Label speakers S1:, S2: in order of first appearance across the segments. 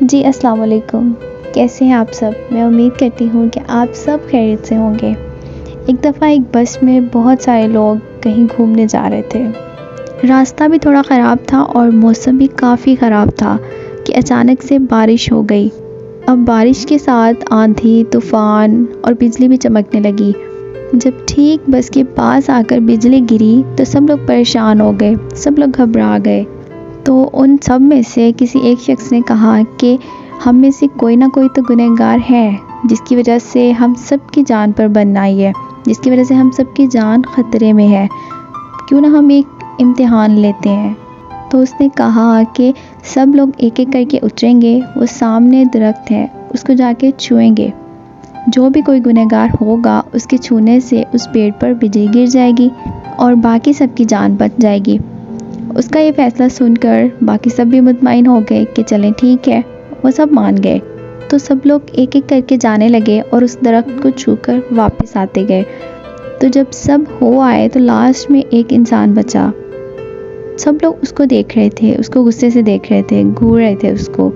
S1: جی السلام علیکم، کیسے ہیں آپ سب؟ میں امید کرتی ہوں کہ آپ سب خیریت سے ہوں گے۔ ایک دفعہ ایک بس میں بہت سارے لوگ کہیں گھومنے جا رہے تھے۔ راستہ بھی تھوڑا خراب تھا اور موسم بھی کافی خراب تھا کہ اچانک سے بارش ہو گئی۔ اب بارش کے ساتھ آندھی، طوفان اور بجلی بھی چمکنے لگی۔ جب ٹھیک بس کے پاس آ کر بجلی گری تو سب لوگ پریشان ہو گئے، سب لوگ گھبرا گئے۔ تو ان سب میں سے کسی ایک شخص نے کہا کہ ہم میں سے کوئی نہ کوئی تو گنہگار ہے، جس کی وجہ سے ہم سب کی جان پر بن آئی ہے، جس کی وجہ سے ہم سب کی جان خطرے میں ہے۔ کیوں نہ ہم ایک امتحان لیتے ہیں؟ تو اس نے کہا کہ سب لوگ ایک ایک کر کے اتریں گے، وہ سامنے درخت ہے، اس کو جا کے چھوئیں گے۔ جو بھی کوئی گنہگار ہوگا اس کے چھونے سے اس پیڑ پر بجلی گر جائے گی اور باقی سب کی جان بچ جائے گی۔ اس کا یہ فیصلہ سن کر باقی سب بھی مطمئن ہو گئے کہ چلیں ٹھیک ہے، وہ سب مان گئے۔ تو سب لوگ ایک ایک کر کے جانے لگے اور اس درخت کو چھو کر واپس آتے گئے۔ تو جب سب ہو آئے تو لاسٹ میں ایک انسان بچا۔ سب لوگ اس کو دیکھ رہے تھے، اس کو غصے سے دیکھ رہے تھے، گھور رہے تھے اس کو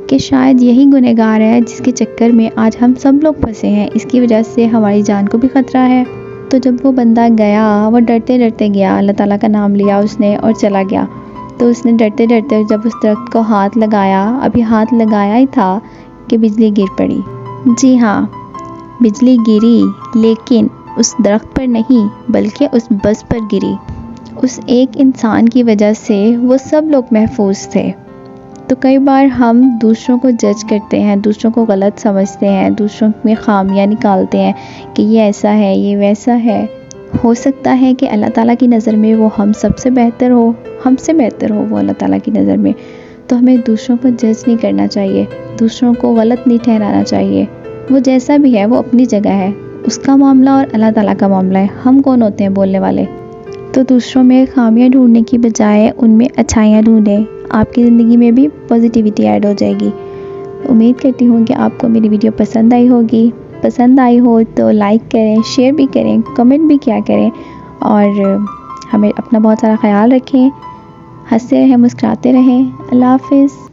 S1: کہ شاید یہی گنہگار ہے جس کے چکر میں آج ہم سب لوگ پھنسے ہیں، اس کی وجہ سے ہماری جان کو بھی خطرہ ہے۔ تو جب وہ بندہ گیا، وہ ڈرتے ڈرتے گیا، اللہ تعالیٰ کا نام لیا اس نے اور چلا گیا۔ تو اس نے ڈرتے ڈرتے جب اس درخت کو ہاتھ لگایا، ابھی ہاتھ لگایا ہی تھا کہ بجلی گر پڑی۔ جی ہاں، بجلی گری، لیکن اس درخت پر نہیں بلکہ اس بس پر گری۔ اس ایک انسان کی وجہ سے وہ سب لوگ محفوظ تھے۔ تو کئی بار ہم دوسروں کو جج کرتے ہیں، دوسروں کو غلط سمجھتے ہیں، دوسروں میں خامیاں نکالتے ہیں کہ یہ ایسا ہے، یہ ویسا ہے۔ ہو سکتا ہے کہ اللہ تعالیٰ کی نظر میں وہ ہم سب سے بہتر ہو، ہم سے بہتر ہو وہ اللہ تعالیٰ کی نظر میں۔ تو ہمیں دوسروں کو جج نہیں کرنا چاہیے، دوسروں کو غلط نہیں ٹھہرانا چاہیے۔ وہ جیسا بھی ہے وہ اپنی جگہ ہے، اس کا معاملہ اور اللہ تعالیٰ کا معاملہ ہے، ہم کون ہوتے ہیں بولنے والے؟ تو دوسروں میں خامیاں ڈھونڈنے کی بجائے ان میں اچھائیاں ڈھونڈیں، آپ کی زندگی میں بھی پازیٹیوٹی ایڈ ہو جائے گی۔ امید کرتی ہوں کہ آپ کو میری ویڈیو پسند آئی ہوگی۔ پسند آئی ہو تو لائک کریں، شیئر بھی کریں، کمنٹ بھی کیا کریں، اور ہمیں اپنا بہت سارا خیال رکھیں۔ ہنستے رہیں، مسکراتے رہیں۔ اللہ حافظ۔